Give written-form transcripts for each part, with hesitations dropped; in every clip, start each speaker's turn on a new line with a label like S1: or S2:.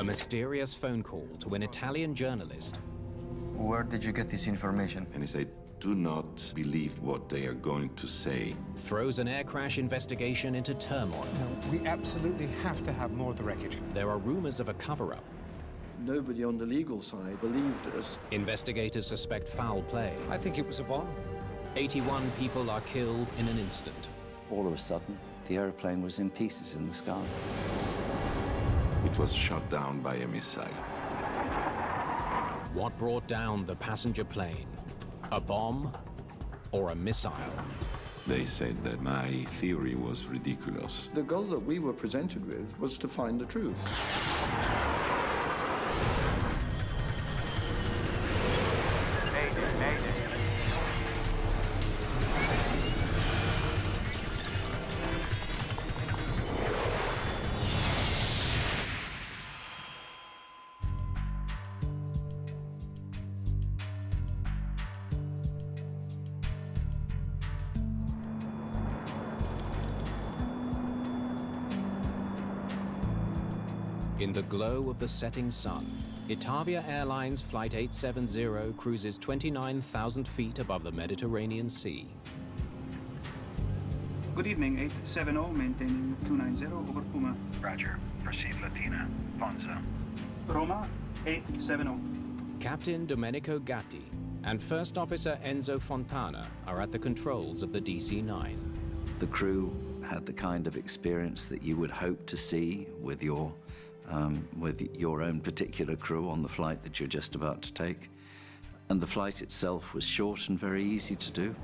S1: A mysterious phone call to an Italian journalist.
S2: Where did you get this information?
S3: And he said, do not believe what they are going to say.
S1: Throws an air crash investigation into turmoil.
S4: No, we absolutely have to have more of the wreckage.
S1: There are rumors of a cover-up.
S5: Nobody on the legal side believed us.
S1: Investigators suspect foul play.
S4: I think it was a bomb.
S1: 81 people are killed in an instant.
S6: All of a sudden, the airplane was in pieces in the sky.
S3: It was shot down by a missile.
S1: What brought down the passenger plane? A bomb or a missile?
S3: They said that my theory was ridiculous.
S5: The goal that we were presented with was to find the truth.
S1: In the glow of the setting sun, Itavia Airlines Flight 870 cruises 29,000 feet above the Mediterranean Sea.
S7: Good evening, 870, maintaining 290 over Puma.
S8: Roger. Proceed Latina, Ponza.
S7: Roma, 870.
S1: Captain Domenico Gatti and First Officer Enzo Fontana are at the controls of the DC-9.
S6: The crew had the kind of experience that you would hope to see with your own particular crew on the flight that you're just about to take. And the flight itself was short and very easy to do.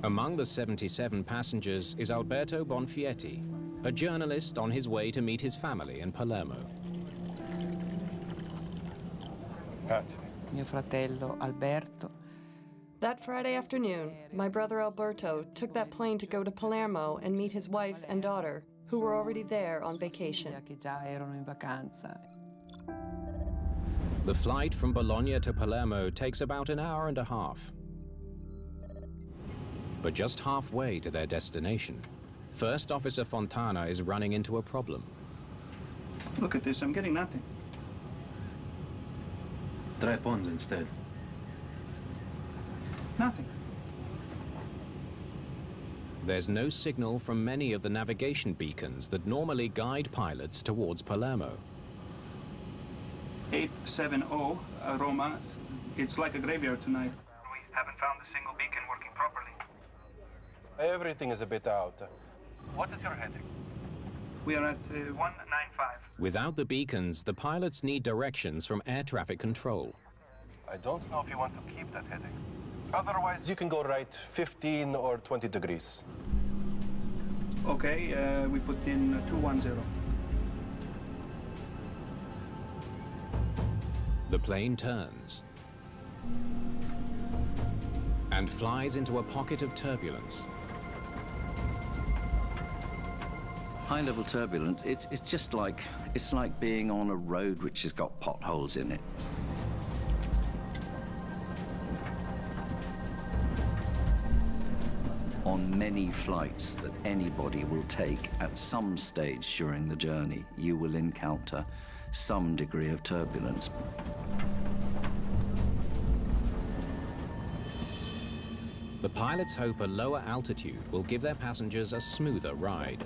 S1: Among the 77 passengers is Alberto Bonfietti, a journalist on his way to meet his family in Palermo.
S9: Grazie.
S10: Mio fratello Alberto.
S11: That Friday afternoon, my brother Alberto took that plane to go to Palermo and meet his wife and daughter, who were already there on vacation.
S1: The flight from Bologna to Palermo takes about an hour and a half. But just halfway to their destination, First Officer Fontana is running into a problem.
S7: Look at this, I'm getting nothing.
S2: Try Ponza instead.
S7: Nothing.
S1: There's no signal from many of the navigation beacons that normally guide pilots towards Palermo.
S7: 870, Roma. It's like a graveyard tonight.
S8: We haven't found a single beacon working properly.
S9: Everything is a bit out.
S8: What is your heading?
S7: We are at
S8: 195.
S1: Without the beacons, the pilots need directions from air traffic control.
S9: I don't
S8: know if you want to keep that heading. Otherwise,
S9: you can go right 15 or 20 degrees.
S7: Okay, we put in 210.
S1: The plane turns and flies into a pocket of turbulence.
S6: High-level turbulence, it's just like, it's like being on a road which has got potholes in it. On many flights that anybody will take at some stage during the journey, you will encounter some degree of turbulence.
S1: The pilots hope a lower altitude will give their passengers a smoother ride.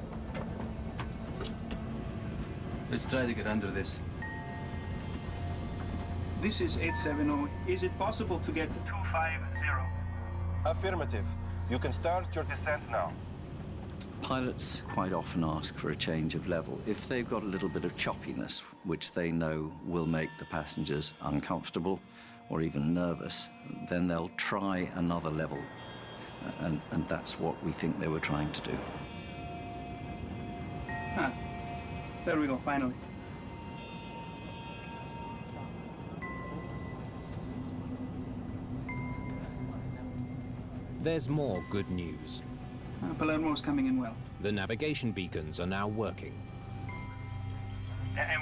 S2: Let's try to get under this.
S7: This is 870. Is it possible to get
S8: 250?
S9: Affirmative. You can start your descent now.
S6: Pilots quite often ask for a change of level. If they've got a little bit of choppiness, which they know will make the passengers uncomfortable or even nervous, then they'll try another level. And that's what we think they were trying to do.
S7: Ah, there we go, finally.
S1: There's more good news.
S7: Palermo's coming in well.
S1: The navigation beacons are now working.
S8: And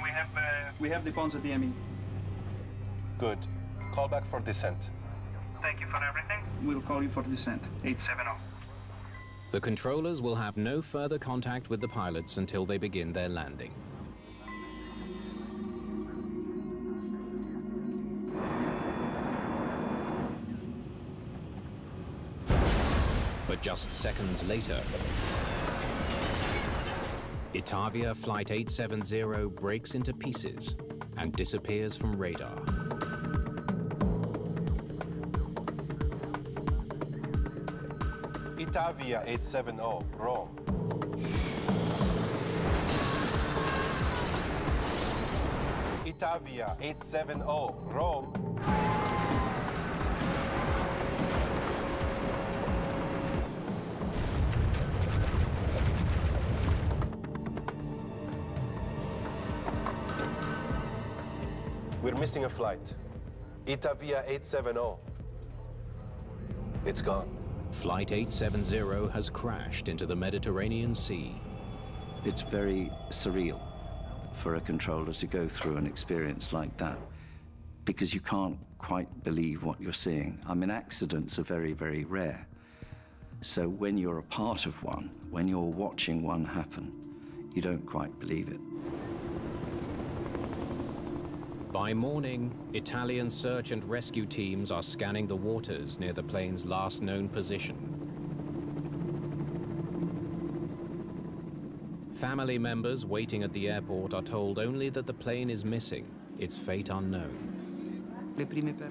S7: we have the Ponza DME.
S9: Good. Call back for descent.
S8: Thank you for everything.
S7: We'll call you for descent.
S8: 870.
S1: The controllers will have no further contact with the pilots until they begin their landing. But just seconds later, Itavia Flight 870 breaks into pieces and disappears from radar.
S9: Itavia 870, Rome. Itavia 870, Rome. We're missing a flight. Itavia 870. It's gone.
S1: Flight 870 has crashed into the Mediterranean Sea.
S6: It's very surreal for a controller to go through an experience like that, because you can't quite believe what you're seeing. I mean, accidents are very, very rare. So when you're a part of one, when you're watching one happen, you don't quite believe it.
S1: By morning, Italian search and rescue teams are scanning the waters near the plane's last known position. Family members waiting at the airport are told only that the plane is missing, its fate unknown.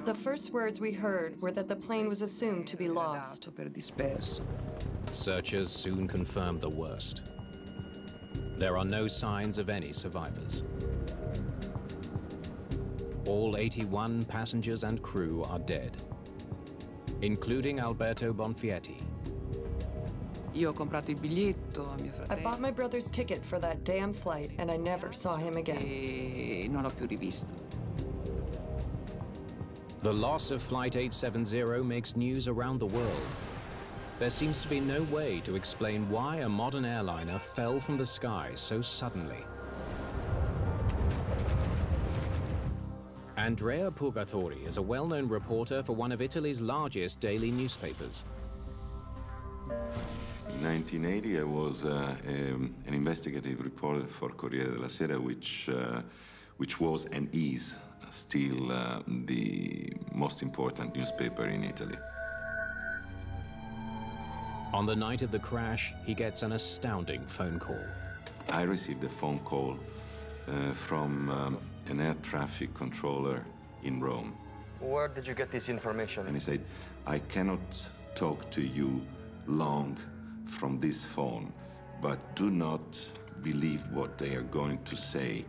S11: The first words we heard were that the plane was assumed to be lost.
S1: Searchers soon confirmed the worst. There are no signs of any survivors. All 81 passengers and crew are dead, including Alberto Bonfietti.
S11: I bought my brother's ticket for that damn flight, and I never saw him again.
S1: The loss of Flight 870 makes news around the world. There seems to be no way to explain why a modern airliner fell from the sky so suddenly. Andrea Purgatori is a well-known reporter for one of Italy's largest daily newspapers.
S3: In 1980, I was an investigative reporter for Corriere della Sera, which was and is still the most important newspaper in Italy.
S1: On the night of the crash, he gets an astounding phone call.
S3: I received a phone call from an air traffic controller in Rome.
S2: Where did you get this information?
S3: And he said, I cannot talk to you long from this phone, but do not believe what they are going to say,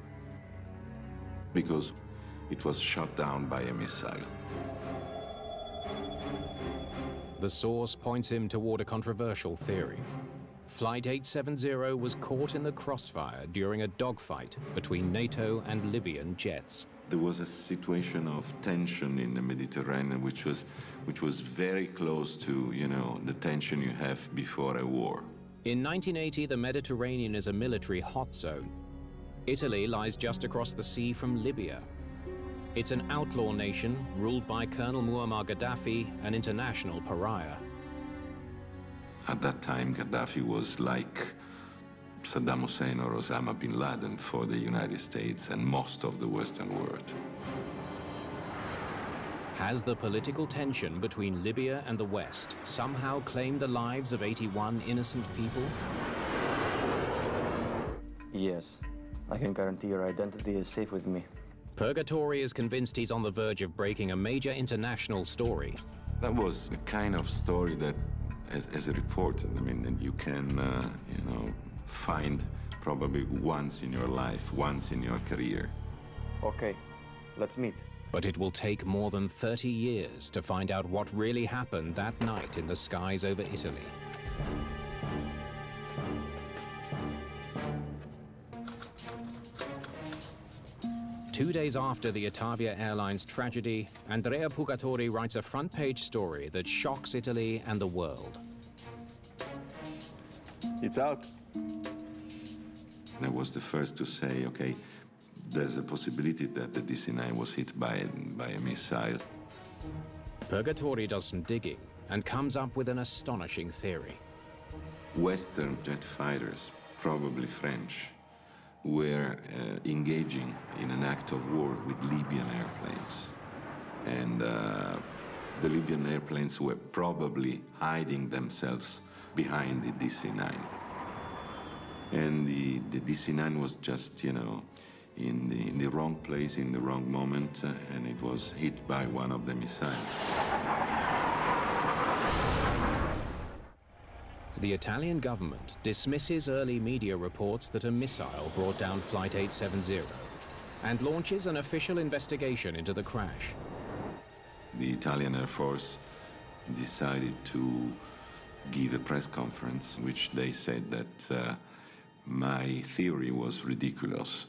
S3: because it was shot down by a missile.
S1: The source points him toward a controversial theory. Flight 870 was caught in the crossfire during a dogfight between NATO and Libyan jets.
S3: There was a situation of tension in the Mediterranean, which was very close to, you know, the tension you have before a war.
S1: In 1980, the Mediterranean is a military hot zone. Italy lies just across the sea from Libya. It's an outlaw nation ruled by Colonel Muammar Gaddafi, an international pariah.
S3: At that time, Gaddafi was like Saddam Hussein or Osama bin Laden for the United States and most of the Western world.
S1: Has the political tension between Libya and the West somehow claimed the lives of 81 innocent people?
S2: Yes. I can guarantee your identity is safe with me.
S1: Purgatori is convinced he's on the verge of breaking a major international story.
S3: That was a kind of story that, as a reporter, I mean, you can, you know, find probably once in your life, once in your career.
S2: Okay, let's meet.
S1: But it will take more than 30 years to find out what really happened that night in the skies over Italy. Two days after the Itavia Airlines tragedy, Andrea Purgatori writes a front-page story that shocks Italy and the world.
S9: It's out.
S3: I was the first to say, okay, there's a possibility that the DC-9 was hit by a missile.
S1: Purgatori does some digging and comes up with an astonishing theory.
S3: Western jet fighters, probably French, were engaging in an act of war with Libyan airplanes. And The Libyan airplanes were probably hiding themselves behind the DC-9. And the DC-9 was just, you know, in the wrong place, in the wrong moment, and it was hit by one of the missiles.
S1: The Italian government dismisses early media reports that a missile brought down Flight 870 and launches an official investigation into the crash.
S3: The Italian Air Force decided to give a press conference, which they said that my theory was ridiculous.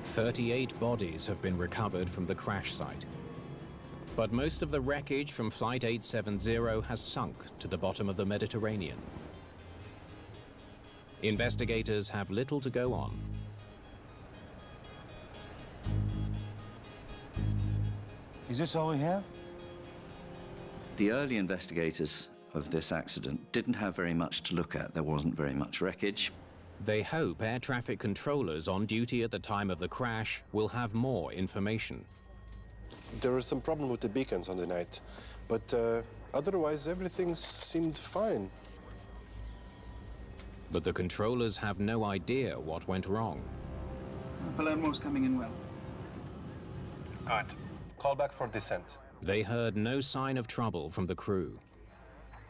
S1: 38 bodies have been recovered from the crash site. But most of the wreckage from Flight 870 has sunk to the bottom of the Mediterranean. Investigators have little to go on.
S12: Is this all we have?
S6: The early investigators of this accident didn't have very much to look at. There wasn't very much wreckage.
S1: They hope air traffic controllers on duty at the time of the crash will have more information.
S9: There was some problem with the beacons on the night, but otherwise everything seemed fine.
S1: But the controllers have no idea what went wrong.
S7: Palermo's coming in well.
S8: Good.
S9: Call back for descent.
S1: They heard no sign of trouble from the crew.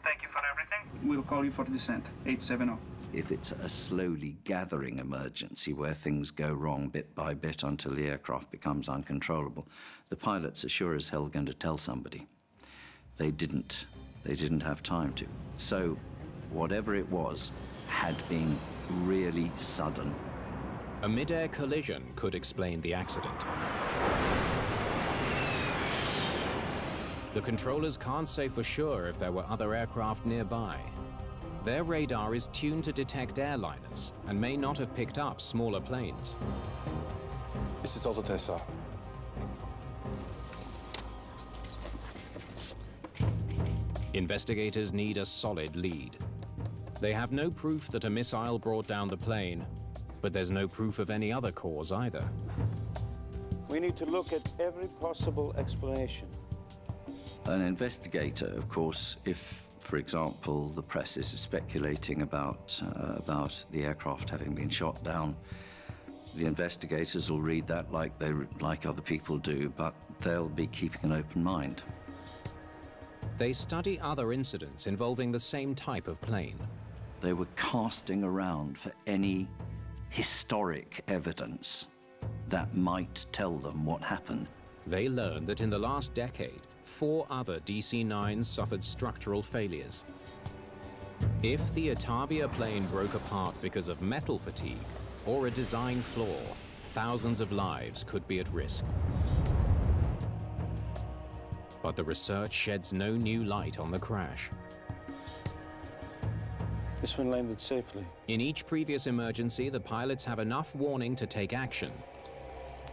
S8: Thank you for everything.
S7: We'll call you for descent, 870.
S6: If it's a slowly gathering emergency where things go wrong bit by bit until the aircraft becomes uncontrollable, the pilots are sure as hell going to tell somebody. They didn't. They didn't have time to. So whatever it was had been really sudden.
S1: A mid-air collision could explain the accident. The controllers can't say for sure if there were other aircraft nearby. Their radar is tuned to detect airliners and may not have picked up smaller planes.
S9: This is Auto Tessa.
S1: Investigators need a solid lead. They have no proof that a missile brought down the plane, but there's no proof of any other cause either.
S12: We need to look at every possible explanation.
S6: An investigator, of course, if, for example, the press is speculating about the aircraft having been shot down, the investigators will read that like other people do, but they'll be keeping an open mind.
S1: They study other incidents involving the same type of plane.
S6: They were casting around for any historic evidence that might tell them what happened.
S1: They learned that in the last decade, 4 other DC-9s suffered structural failures. If the Itavia plane broke apart because of metal fatigue or a design flaw, thousands of lives could be at risk. But the research sheds no new light on the crash.
S12: This one landed safely.
S1: In each previous emergency, the pilots have enough warning to take action.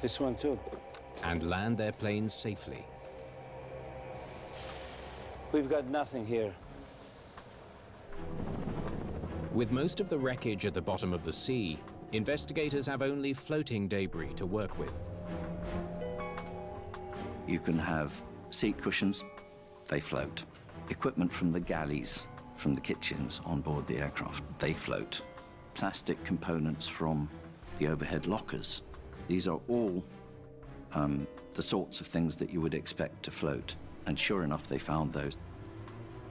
S12: This one too.
S1: And land their planes safely.
S12: We've got nothing here.
S1: With most of the wreckage at the bottom of the sea, investigators have only floating debris to work with.
S6: You can have seat cushions, they float. Equipment from the galleys, from the kitchens on board the aircraft, they float. Plastic components from the overhead lockers. These are all the sorts of things that you would expect to float. And sure enough, they found those.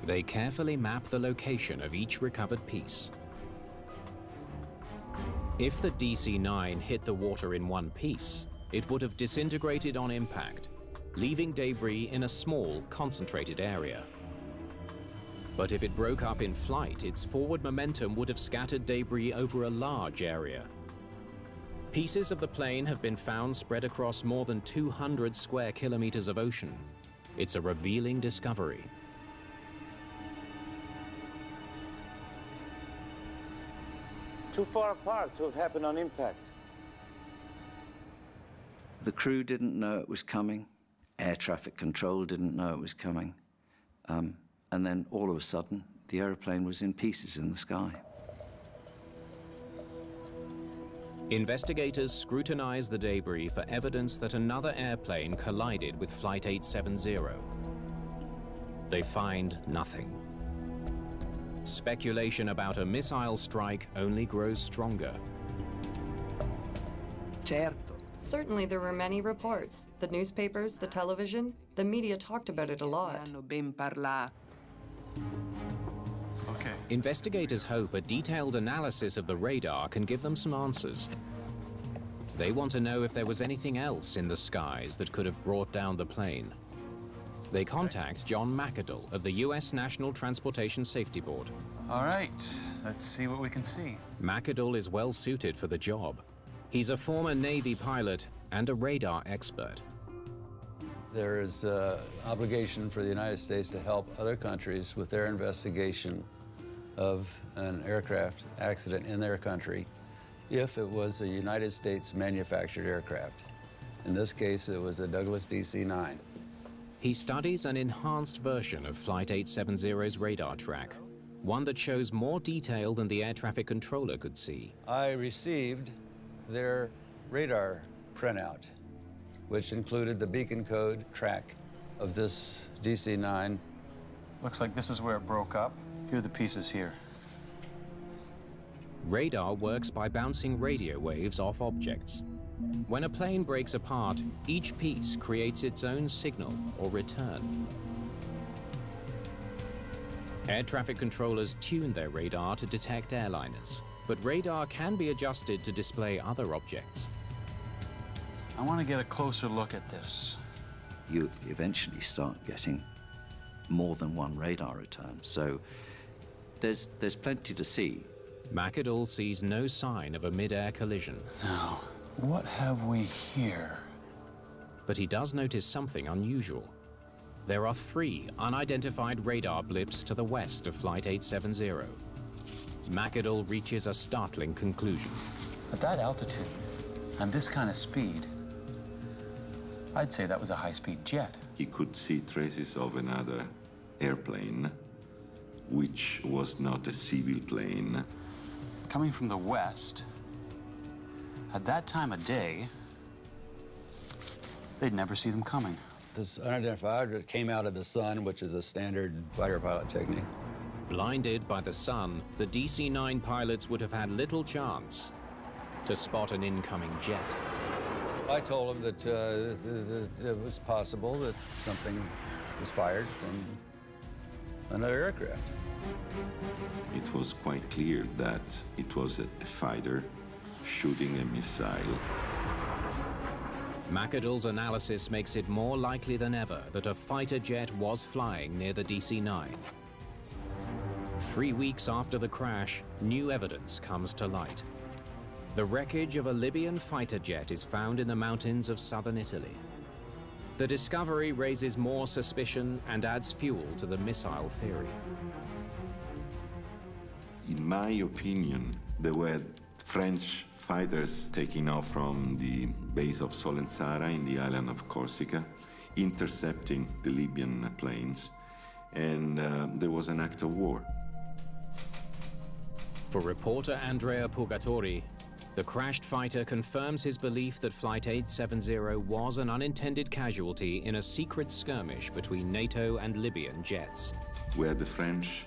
S1: They carefully map the location of each recovered piece. If the DC-9 hit the water in one piece, it would have disintegrated on impact, leaving debris in a small, concentrated area. But if it broke up in flight, its forward momentum would have scattered debris over a large area. Pieces of the plane have been found spread across more than 200 square kilometers of ocean. It's a revealing discovery.
S12: Too far apart to have happened on impact.
S6: The crew didn't know it was coming. Air traffic control didn't know it was coming. And then all of a sudden, the aeroplane was in pieces in the sky.
S1: Investigators scrutinize the debris for evidence that another airplane collided with Flight 870. They find nothing. Speculation about a missile strike only grows stronger.
S10: Certo.
S11: Certainly there were many reports. The newspapers, the television, the media talked about it a lot.
S10: Hanno ben parlato.
S13: Okay.
S1: Investigators hope a detailed analysis of the radar can give them some answers. They want to know if there was anything else in the skies that could have brought down the plane. They contact John McAdoo of the U.S. National Transportation Safety Board.
S13: All right, let's see what we can see.
S1: McAdoo is well suited for the job. He's a former Navy pilot and a radar expert.
S14: There is an obligation for the United States to help other countries with their investigation of an aircraft accident in their country if it was a United States manufactured aircraft. In this case, it was a Douglas DC-9.
S1: He studies an enhanced version of Flight 870's radar track, one that shows more detail than the air traffic controller could see.
S14: I received their radar printout, which included the beacon code track of this DC-9.
S13: Looks like this is where it broke up. Here are the pieces here.
S1: Radar works by bouncing radio waves off objects. When a plane breaks apart, each piece creates its own signal or return. Air traffic controllers tune their radar to detect airliners, but radar can be adjusted to display other objects.
S13: I want to get a closer look at this.
S6: You eventually start getting more than one radar return, so there's plenty to see.
S1: McAdoo sees no sign of a mid-air collision.
S13: Now, what have we here?
S1: But he does notice something unusual. There are 3 unidentified radar blips to the west of Flight 870. McAdoo reaches a startling conclusion.
S13: At that altitude and this kind of speed, I'd say that was a high-speed jet.
S3: He could see traces of another airplane, which was not a civil plane.
S13: Coming from the west, at that time of day, they'd never see them coming.
S14: This unidentified object came out of the sun, which is a standard fighter pilot technique.
S1: Blinded by the sun, the DC-9 pilots would have had little chance to spot an incoming jet.
S14: I told him that it was possible that something was fired from another aircraft.
S3: It was quite clear that it was a fighter shooting a missile.
S1: McAdoo's analysis makes it more likely than ever that a fighter jet was flying near the DC-9. 3 weeks after the crash, new evidence comes to light. The wreckage of a Libyan fighter jet is found in the mountains of southern Italy. The discovery raises more suspicion and adds fuel to the missile theory.
S3: In my opinion, there were French fighters taking off from the base of Solenzara in the island of Corsica, intercepting the Libyan planes, and there was an act of war.
S1: For reporter Andrea Purgatori, the crashed fighter confirms his belief that Flight 870 was an unintended casualty in a secret skirmish between NATO and Libyan jets.
S3: Were the French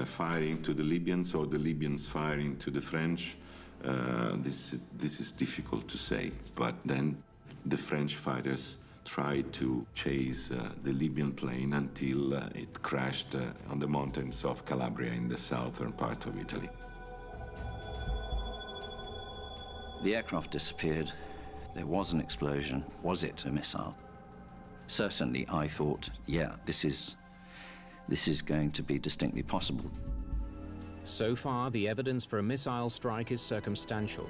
S3: firing to the Libyans or the Libyans firing to the French? This is difficult to say, but then the French fighters tried to chase the Libyan plane until it crashed on the mountains of Calabria in the southern part of Italy.
S6: The aircraft disappeared. There was an explosion. Was it a missile? Certainly, I thought, yeah, this is going to be distinctly possible.
S1: So far, the evidence for a missile strike is circumstantial.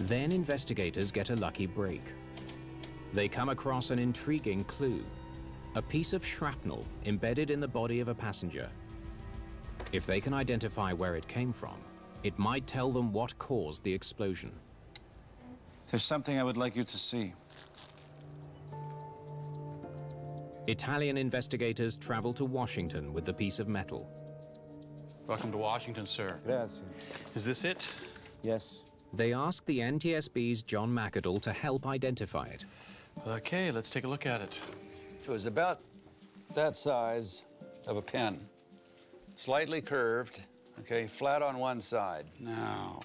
S1: Then investigators get a lucky break. They come across an intriguing clue, a piece of shrapnel embedded in the body of a passenger. If they can identify where it came from, it might tell them what caused the explosion.
S13: There's something I would like you to see.
S1: Italian investigators travel to Washington with the piece of metal.
S15: Welcome to Washington, sir.
S2: Grazie.
S15: Is this it?
S2: Yes.
S1: They ask the NTSB's John McAdle to help identify it.
S15: Okay, let's take a look at it.
S14: It was about that size of a pen, slightly curved, okay, flat on one side.
S15: Now,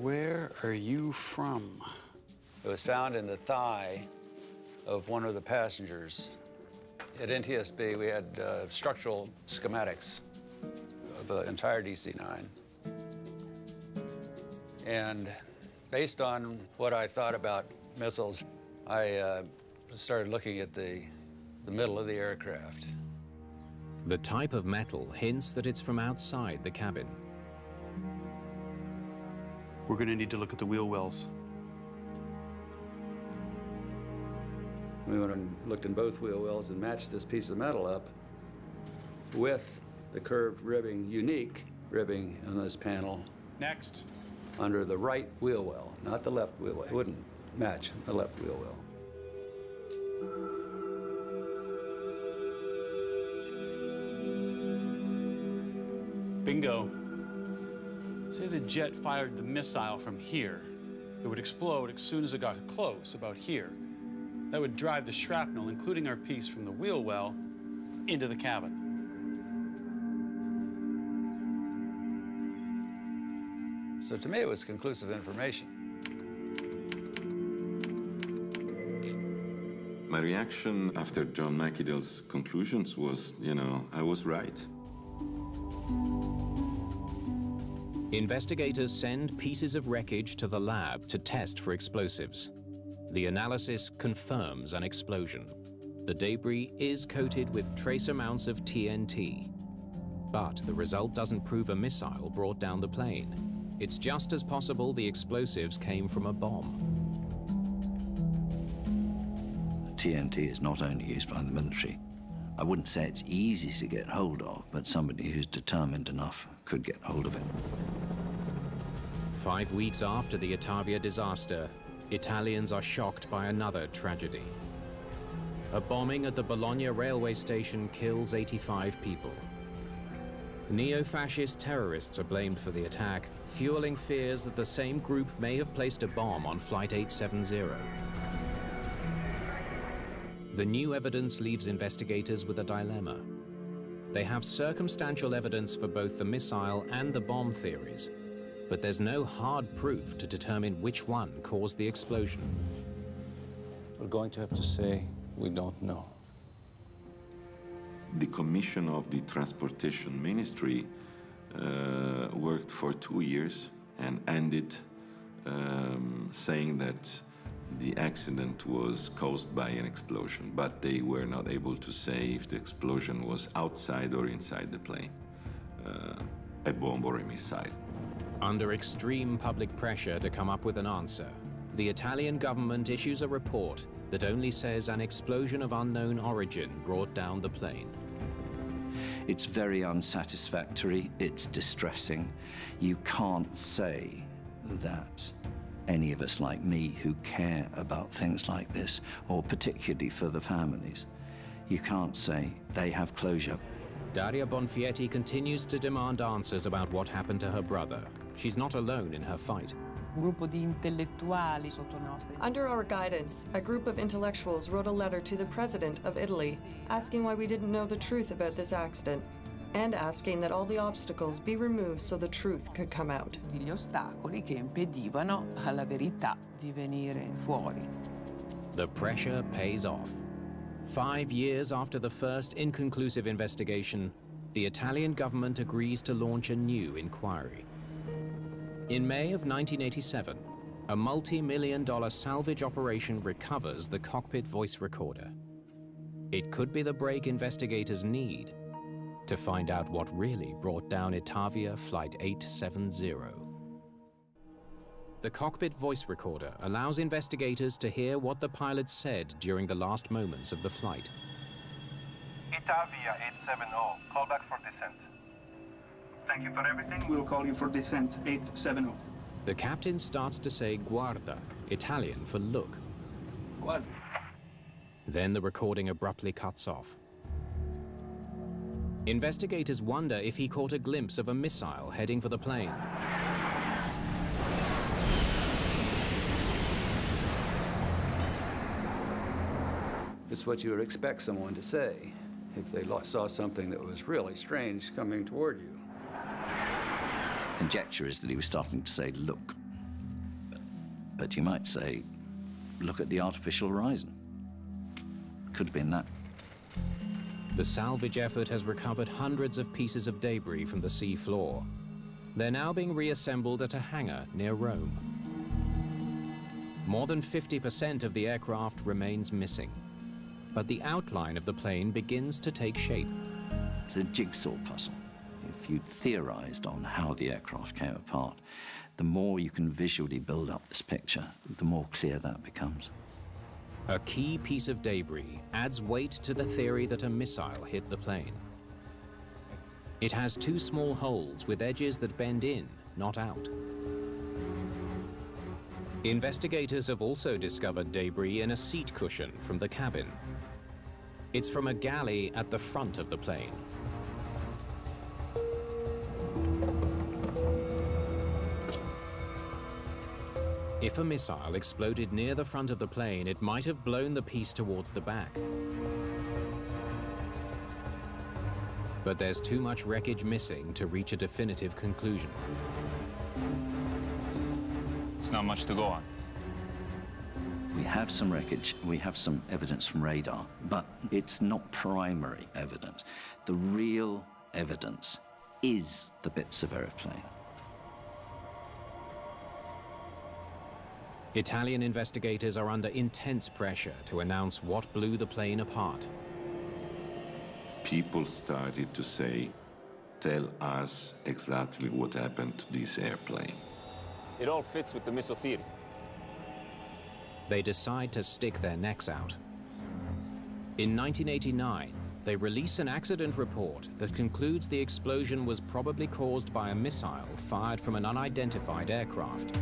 S15: where are you from?
S14: It was found in the thigh of one of the passengers. At NTSB, we had structural schematics of the entire DC-9. And based on what I thought about missiles, I started looking at the middle of the aircraft.
S1: The type of metal hints that it's from outside the cabin.
S15: We're going to need to look at the wheel wells.
S14: We went and looked in both wheel wells and matched this piece of metal up with the curved ribbing, unique ribbing on this panel.
S15: Next.
S14: Under the right wheel well, not the left wheel well. It wouldn't match the left wheel well.
S15: Bingo. Say the jet fired the missile from here. It would explode as soon as it got close, about here. That would drive the shrapnel, including our piece from the wheel well, into the cabin.
S14: So to me, it was conclusive information.
S3: My reaction after John McAdle's conclusions was, I was right.
S1: Investigators send pieces of wreckage to the lab to test for explosives. The analysis confirms an explosion. The debris is coated with trace amounts of TNT. But the result doesn't prove a missile brought down the plane. It's just as possible the explosives came from a bomb.
S6: TNT is not only used by the military. I wouldn't say it's easy to get hold of, but somebody who's determined enough could get hold of it.
S1: 5 weeks after the Itavia disaster, Italians are shocked by another tragedy. A bombing at the Bologna railway station kills 85 people. Neo-fascist terrorists are blamed for the attack, fueling fears that the same group may have placed a bomb on Flight 870. The new evidence leaves investigators with a dilemma. They have circumstantial evidence for both the missile and the bomb theories, but there's no hard proof to determine which one caused the explosion.
S13: We're going to have to say we don't know.
S3: The Commission of the Transportation Ministry worked for 2 years and ended saying that the accident was caused by an explosion, but they were not able to say if the explosion was outside or inside the plane, a bomb or a missile.
S1: Under extreme public pressure to come up with an answer, the Italian government issues a report that only says an explosion of unknown origin brought down the plane.
S6: It's very unsatisfactory, it's distressing. You can't say that any of us like me who care about things like this, or particularly for the families, you can't say they have closure.
S1: Daria Bonfietti continues to demand answers about what happened to her brother. She's not alone in her fight.
S11: Under our guidance, a group of intellectuals wrote a letter to the president of Italy, asking why we didn't know the truth about this accident, and asking that all the obstacles be removed so the truth could come out.
S10: Gli ostacoli che impedivano alla verità di venire fuori.
S1: The pressure pays off. 5 years after the first inconclusive investigation, the Italian government agrees to launch a new inquiry. In May of 1987, a multi-million-dollar salvage operation recovers the cockpit voice recorder. It could be the break investigators need to find out what really brought down Itavia Flight 870. The cockpit voice recorder allows investigators to hear what the pilot said during the last moments of the flight.
S8: Itavia 870, call back for descent. Thank you for everything.
S7: We'll call you for descent 870.
S1: The captain starts to say guarda, Italian for look.
S7: Guarda.
S1: Then the recording abruptly cuts off. Investigators wonder if he caught a glimpse of a missile heading for the plane.
S14: It's what you would expect someone to say if they saw something that was really strange coming toward you.
S6: Conjecture is that he was starting to say, look. But you might say, look at the artificial horizon. Could have been that.
S1: The salvage effort has recovered hundreds of pieces of debris from the sea floor. They're now being reassembled at a hangar near Rome. More than 50% of the aircraft remains missing, but the outline of the plane begins to take shape.
S6: It's a jigsaw puzzle. If you'd theorized on how the aircraft came apart, the more you can visually build up this picture, the more clear that becomes.
S1: A key piece of debris adds weight to the theory that a missile hit the plane. It has two small holes with edges that bend in, not out. Investigators have also discovered debris in a seat cushion from the cabin. It's from a galley at the front of the plane. If a missile exploded near the front of the plane, it might have blown the piece towards the back. But there's too much wreckage missing to reach a definitive conclusion.
S13: It's not much to go on.
S6: We have some wreckage, we have some evidence from radar, but it's not primary evidence. The real evidence is the bits of aeroplane.
S1: Italian investigators are under intense pressure to announce what blew the plane apart.
S3: People started to say, tell us exactly what happened to this airplane.
S13: It all fits with the missile theory.
S1: They decide to stick their necks out. In 1989, they release an accident report that concludes the explosion was probably caused by a missile fired from an unidentified aircraft.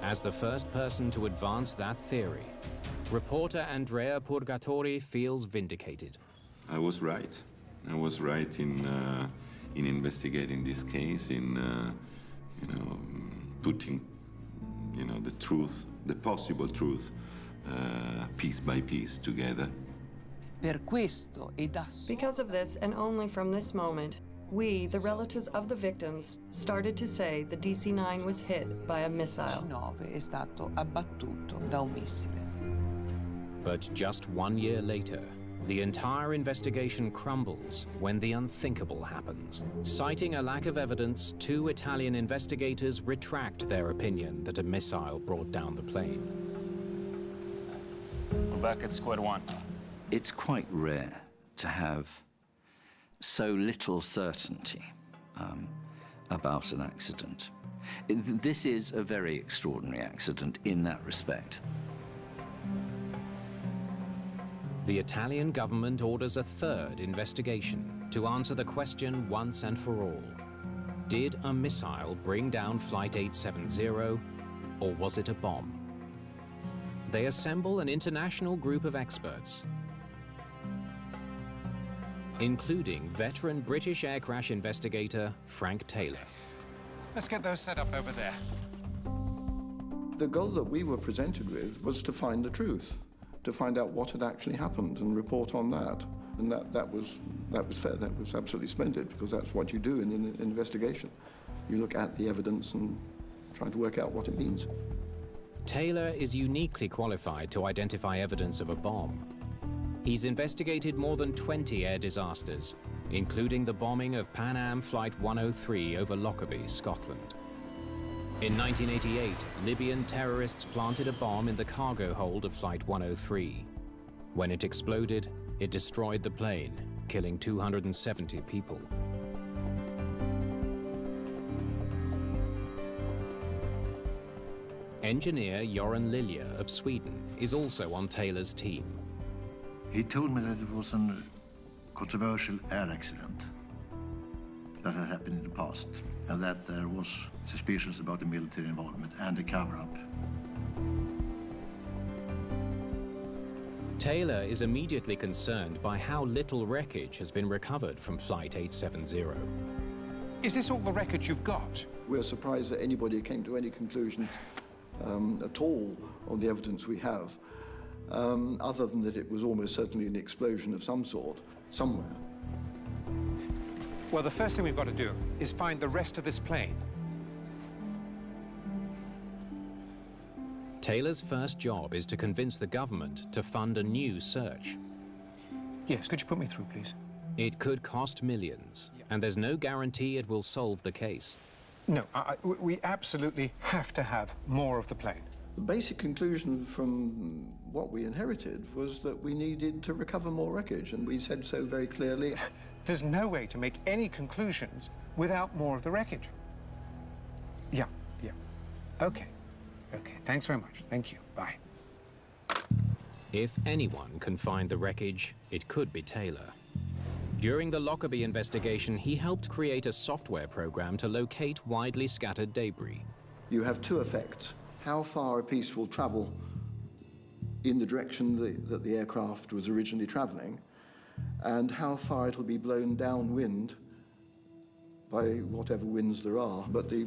S1: As the first person to advance that theory, reporter Andrea Purgatori feels vindicated.
S3: I was right. I was right in investigating this case, in putting, the truth, the possible truth, piece by piece together.
S11: Because of this, and only from this moment, we, the relatives of the victims, started to say the DC-9 was hit by a missile. But
S1: just 1 year later, the entire investigation crumbles when the unthinkable happens. Citing a lack of evidence, 2 Italian investigators retract their opinion that a missile brought down the plane.
S13: We're back at square one.
S6: It's quite rare to have so little certainty about an accident. This is a very extraordinary accident in that respect.
S1: The Italian government orders a 3rd investigation to answer the question once and for all. Did a missile bring down Flight 870, or was it a bomb? They assemble an international group of experts, including veteran British air crash investigator Frank Taylor.
S4: Let's get those set up over there.
S5: The goal that we were presented with was to find the truth, to find out what had actually happened and report on that. And that was fair, that was absolutely splendid, because that's what you do in an investigation. You look at the evidence and try to work out what it means.
S1: Taylor is uniquely qualified to identify evidence of a bomb. He's investigated more than 20 air disasters, including the bombing of Pan Am Flight 103 over Lockerbie, Scotland. In 1988, Libyan terrorists planted a bomb in the cargo hold of Flight 103. When it exploded, it destroyed the plane, killing 270 people. Engineer Göran Lilja of Sweden is also on Taylor's team.
S16: He told me that it was a controversial air accident that had happened in the past, and that there was suspicions about the military involvement and the cover-up.
S1: Taylor is immediately concerned by how little wreckage has been recovered from Flight 870.
S4: Is this all the wreckage you've got?
S5: We're surprised that anybody came to any conclusion at all on the evidence we have, other than that it was almost certainly an explosion of some sort, somewhere.
S4: Well, the first thing we've got to do is find the rest of this plane.
S1: Taylor's first job is to convince the government to fund a new search.
S4: Yes, could you put me through, please?
S1: It could cost millions, and there's no guarantee it will solve the case.
S4: No, we absolutely have to have more of the plane.
S5: The basic conclusion from what we inherited was that we needed to recover more wreckage, and we said so very clearly.
S4: There's no way to make any conclusions without more of the wreckage. Yeah. Okay, thanks very much. Thank you, bye.
S1: If anyone can find the wreckage, it could be Taylor. During the Lockerbie investigation, he helped create a software program to locate widely scattered debris.
S5: You have two effects: how far a piece will travel in the direction that the aircraft was originally traveling, and how far it'll be blown downwind by whatever winds there are. But the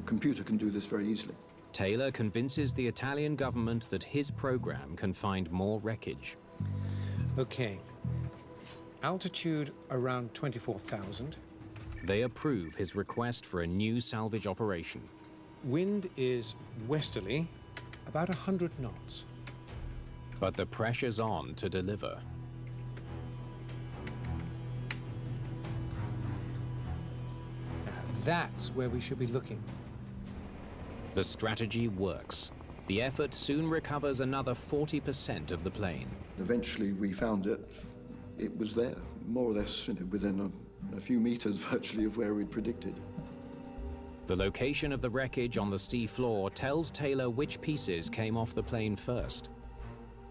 S5: computer can do this very easily.
S1: Taylor convinces the Italian government that his program can find more wreckage.
S4: Okay. Altitude around 24,000.
S1: They approve his request for a new salvage operation.
S4: Wind is westerly, about 100 knots.
S1: But the pressure's on to deliver.
S4: That's where we should be looking.
S1: The strategy works. The effort soon recovers another 40% of the plane.
S5: Eventually we found it. It was there, more or less, within a few meters virtually of where we'd predicted.
S1: The location of the wreckage on the sea floor tells Taylor which pieces came off the plane first.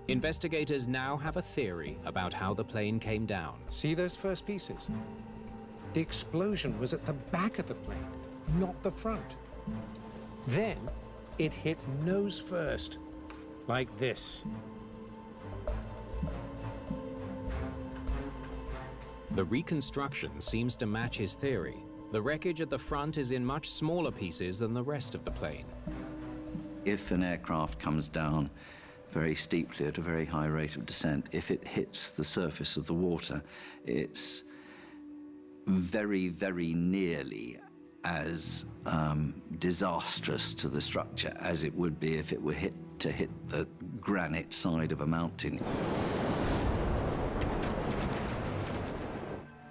S1: Investigators now have a theory about how the plane came down.
S4: See those first pieces? The explosion was at the back of the plane, not the front. Then it hit nose first, like this.
S1: The reconstruction seems to match his theory. The wreckage at the front is in much smaller pieces than the rest of the plane.
S6: If an aircraft comes down very steeply at a very high rate of descent, if it hits the surface of the water, it's very, very nearly as disastrous to the structure as it would be if it were hit the granite side of a mountain.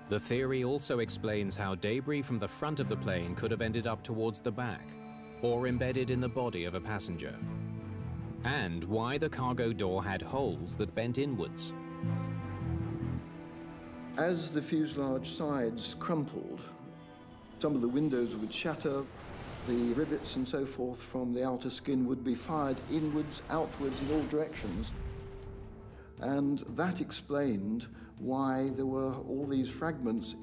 S1: The theory also explains how debris from the front of the plane could have ended up towards the back, or embedded in the body of a passenger, and why the cargo door had holes that bent inwards.
S5: As the fuselage sides crumpled, some of the windows would shatter, the rivets and so forth from the outer skin would be fired inwards, outwards, in all directions. And that explained why there were all these fragments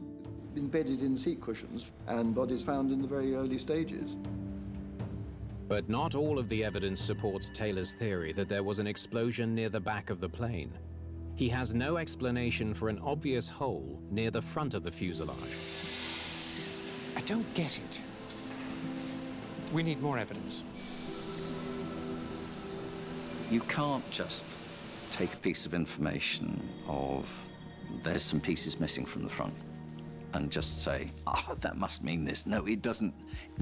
S5: embedded in seat cushions and bodies found in the very early stages.
S1: But not all of the evidence supports Taylor's theory that there was an explosion near the back of the plane. He has no explanation for an obvious hole near the front of the fuselage.
S4: I don't get it. We need more evidence.
S6: You can't just take a piece of information of there's some pieces missing from the front and just say, that must mean this. No, it doesn't.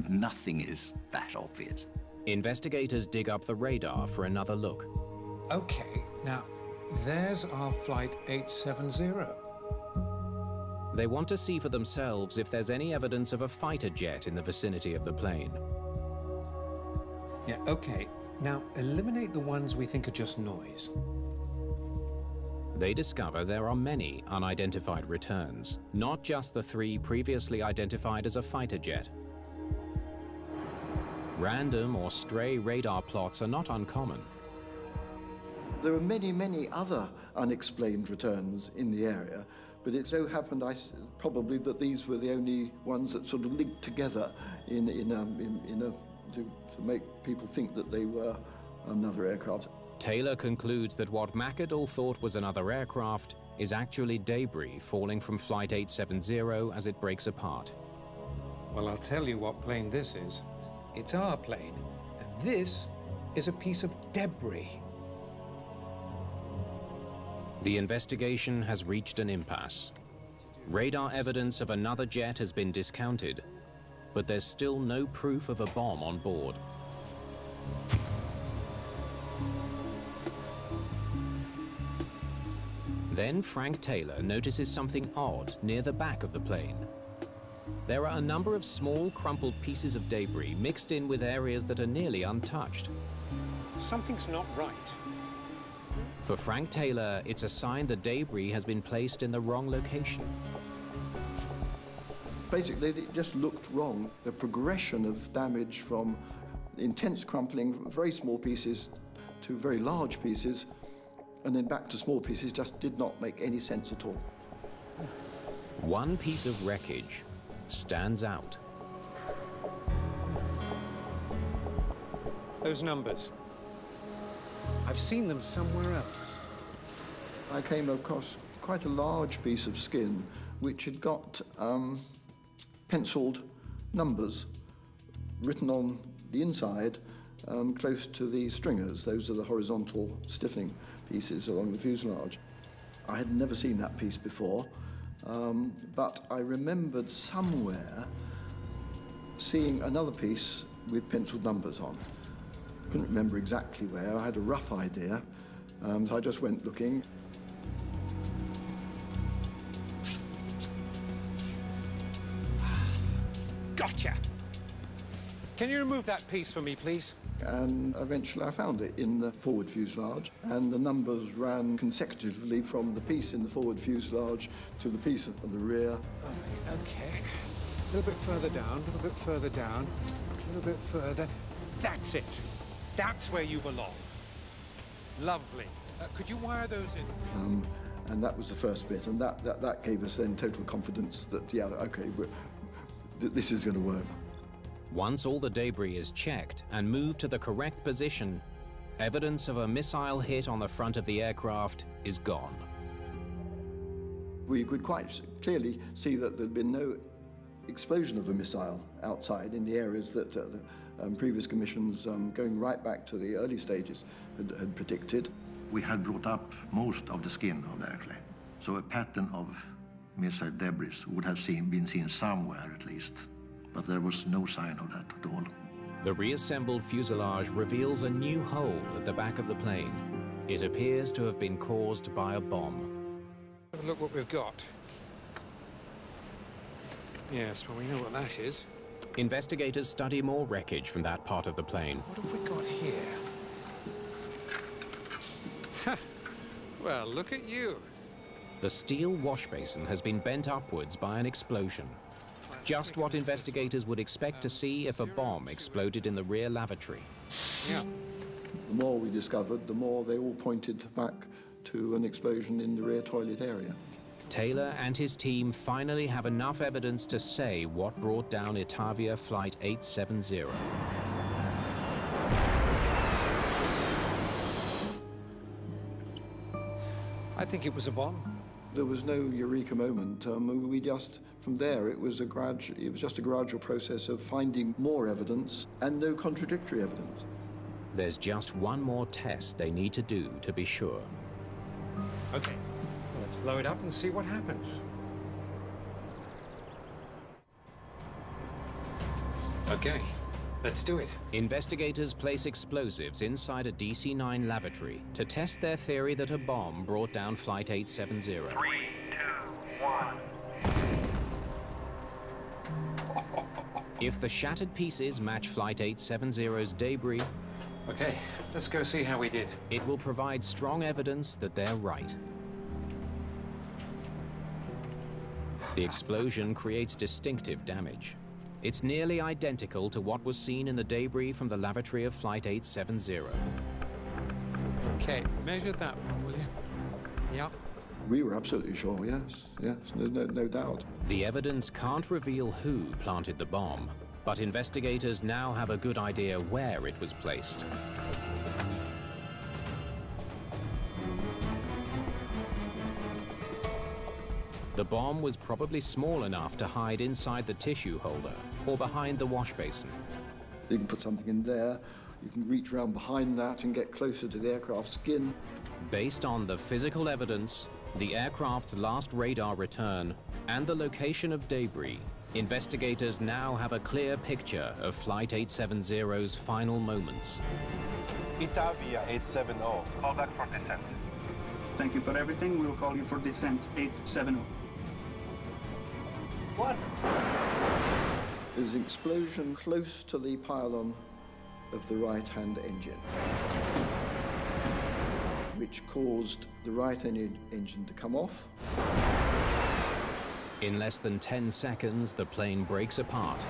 S6: Nothing is that obvious.
S1: Investigators dig up the radar for another look.
S4: Okay, now, there's our Flight 870.
S1: They want to see for themselves if there's any evidence of a fighter jet in the vicinity of the plane.
S4: Yeah, okay. Now, eliminate the ones we think are just noise.
S1: They discover there are many unidentified returns, not just the 3 previously identified as a fighter jet. Random or stray radar plots are not uncommon.
S5: There are many, many other unexplained returns in the area, but it so happened probably that these were the only ones that sort of linked together to make people think that they were another aircraft.
S1: Taylor concludes that what McAdoo thought was another aircraft is actually debris falling from Flight 870 as it breaks apart.
S4: Well, I'll tell you what plane this is. It's our plane, and this is a piece of debris.
S1: The investigation has reached an impasse. Radar evidence of another jet has been discounted, but there's still no proof of a bomb on board. Then Frank Taylor notices something odd near the back of the plane. There are a number of small, crumpled pieces of debris mixed in with areas that are nearly untouched.
S4: Something's not right.
S1: For Frank Taylor, it's a sign the debris has been placed in the wrong location.
S5: Basically, it just looked wrong. The progression of damage from intense crumpling, very small pieces, to very large pieces, and then back to small pieces just did not make any sense at all.
S1: One piece of wreckage stands out.
S4: Those numbers. I've seen them somewhere else.
S5: I came across quite a large piece of skin which had got penciled numbers written on the inside close to the stringers. Those are the horizontal stiffening pieces along the fuselage. I had never seen that piece before, but I remembered somewhere seeing another piece with penciled numbers on. Couldn't remember exactly where. I had a rough idea, so I just went looking.
S4: Gotcha! Can you remove that piece for me, please?
S5: And eventually I found it in the forward fuselage, and the numbers ran consecutively from the piece in the forward fuselage to the piece on the rear.
S4: Okay. A little bit further down, a little bit further down, a little bit further. That's it. That's where you belong. Lovely. Could you wire those in?
S5: And that was the first bit, and that gave us then total confidence that, yeah, okay, this is going to work.
S1: Once all the debris is checked and moved to the correct position, evidence of a missile hit on the front of the aircraft is gone.
S5: We could quite clearly see that there'd been no explosion of a missile outside in the areas that the previous commissions, going right back to the early stages, had predicted.
S16: We had brought up most of the skin of the airplane, so a pattern of missile debris would have been seen somewhere at least, but there was no sign of that at all.
S1: The reassembled fuselage reveals a new hole at the back of the plane. It appears to have been caused by a bomb.
S4: Have a look what we've got. Yes, well, we know what that is.
S1: Investigators study more wreckage from that part of the plane.
S4: What have we got here? Ha! Well, look at you.
S1: The steel wash basin has been bent upwards by an explosion. Just what investigators would expect to see if a bomb exploded in the rear lavatory.
S4: Yeah.
S5: The more we discovered, the more they all pointed back to an explosion in the rear toilet area.
S1: Taylor and his team finally have enough evidence to say what brought down Itavia Flight 870.
S4: I think it was a bomb.
S5: There was no eureka moment. We just, from there, it was just a gradual process of finding more evidence and no contradictory evidence.
S1: There's just one more test they need to do to be sure.
S4: Okay, well, let's blow it up and see what happens. Okay, let's do it.
S1: Investigators place explosives inside a DC-9 lavatory to test their theory that a bomb brought down Flight 870.
S8: 3, 2, 1.
S1: If the shattered pieces match Flight 870's debris,
S4: okay, let's go see how we did.
S1: It will provide strong evidence that they're right. The explosion creates distinctive damage. It's nearly identical to what was seen in the debris from the lavatory of Flight 870.
S4: Okay, measure that one, will you? Yep.
S5: We were absolutely sure, yes, no doubt.
S1: The evidence can't reveal who planted the bomb, but investigators now have a good idea where it was placed. The bomb was probably small enough to hide inside the tissue holder or behind the wash basin.
S5: You can put something in there, you can reach around behind that and get closer to the aircraft skin.
S1: Based on the physical evidence, the aircraft's last radar return, and the location of debris, investigators now have a clear picture of Flight 870's final moments.
S17: Itavia 870.
S8: Call back for descent.
S7: Thank you for everything. We will call you for descent 870.
S8: What?
S5: There was an explosion close to the pylon of the right-hand engine, which caused the right-hand engine to come off.
S1: In less than 10 seconds, the plane breaks apart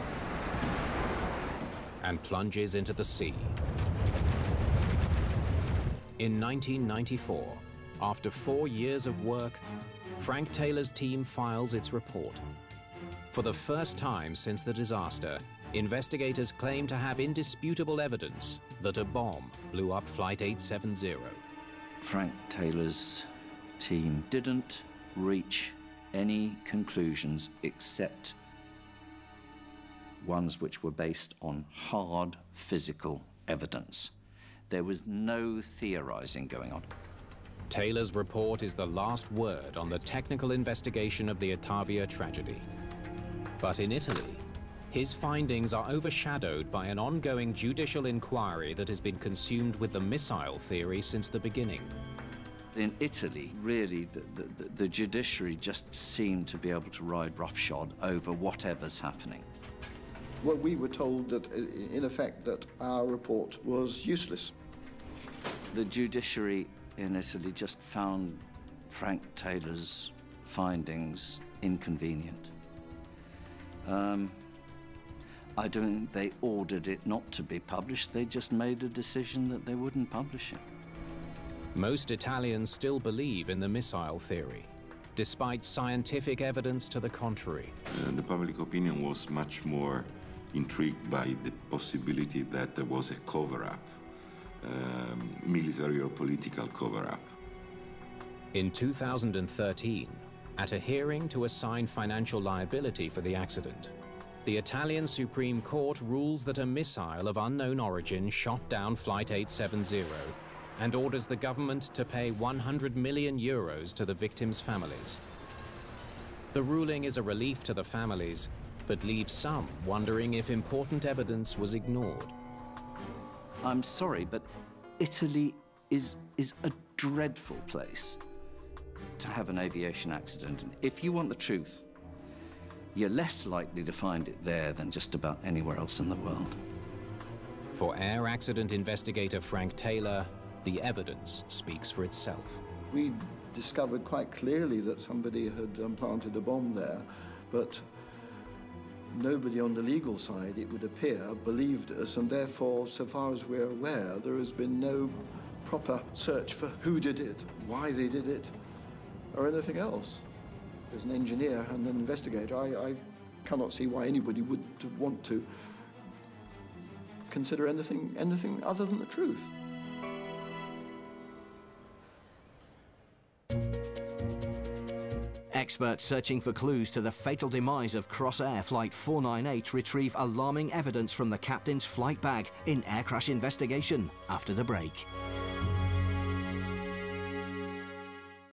S1: and plunges into the sea. In 1994, after 4 years of work, Frank Taylor's team files its report. For the first time since the disaster, investigators claim to have indisputable evidence that a bomb blew up Flight 870.
S6: Frank Taylor's team didn't reach any conclusions except ones which were based on hard physical evidence. There was no theorizing going on.
S1: Taylor's report is the last word on the technical investigation of the Itavia tragedy. But in Italy, his findings are overshadowed by an ongoing judicial inquiry that has been consumed with the missile theory since the beginning.
S6: In Italy, really, the judiciary just seemed to be able to ride roughshod over whatever's happening.
S5: Well, we were told that, in effect, that our report was useless.
S6: The judiciary in Italy just found Frank Taylor's findings inconvenient. I don't think they ordered it not to be published. They just made a decision that they wouldn't publish it.
S1: Most Italians still believe in the missile theory, despite scientific evidence to the contrary.
S3: The public opinion was much more intrigued by the possibility that there was a cover-up, military or political cover-up.
S1: In 2013, at a hearing to assign financial liability for the accident, the Italian Supreme Court rules that a missile of unknown origin shot down Flight 870 and orders the government to pay 100 million euros to the victims' families. The ruling is a relief to the families, but leaves some wondering if important evidence was ignored.
S6: I'm sorry, but Italy is a dreadful place to have an aviation accident. And if you want the truth, you're less likely to find it there than just about anywhere else in the world.
S1: For air accident investigator Frank Taylor, the evidence speaks for itself.
S5: We discovered quite clearly that somebody had planted a bomb there, but nobody on the legal side, it would appear, believed us, and therefore, so far as we're aware, there has been no proper search for who did it, why they did it, or anything else. As an engineer and an investigator, I cannot see why anybody would want to consider anything other than the truth.
S18: Experts searching for clues to the fatal demise of Crossair Flight 498 retrieve alarming evidence from the captain's flight bag in air crash investigation after the break.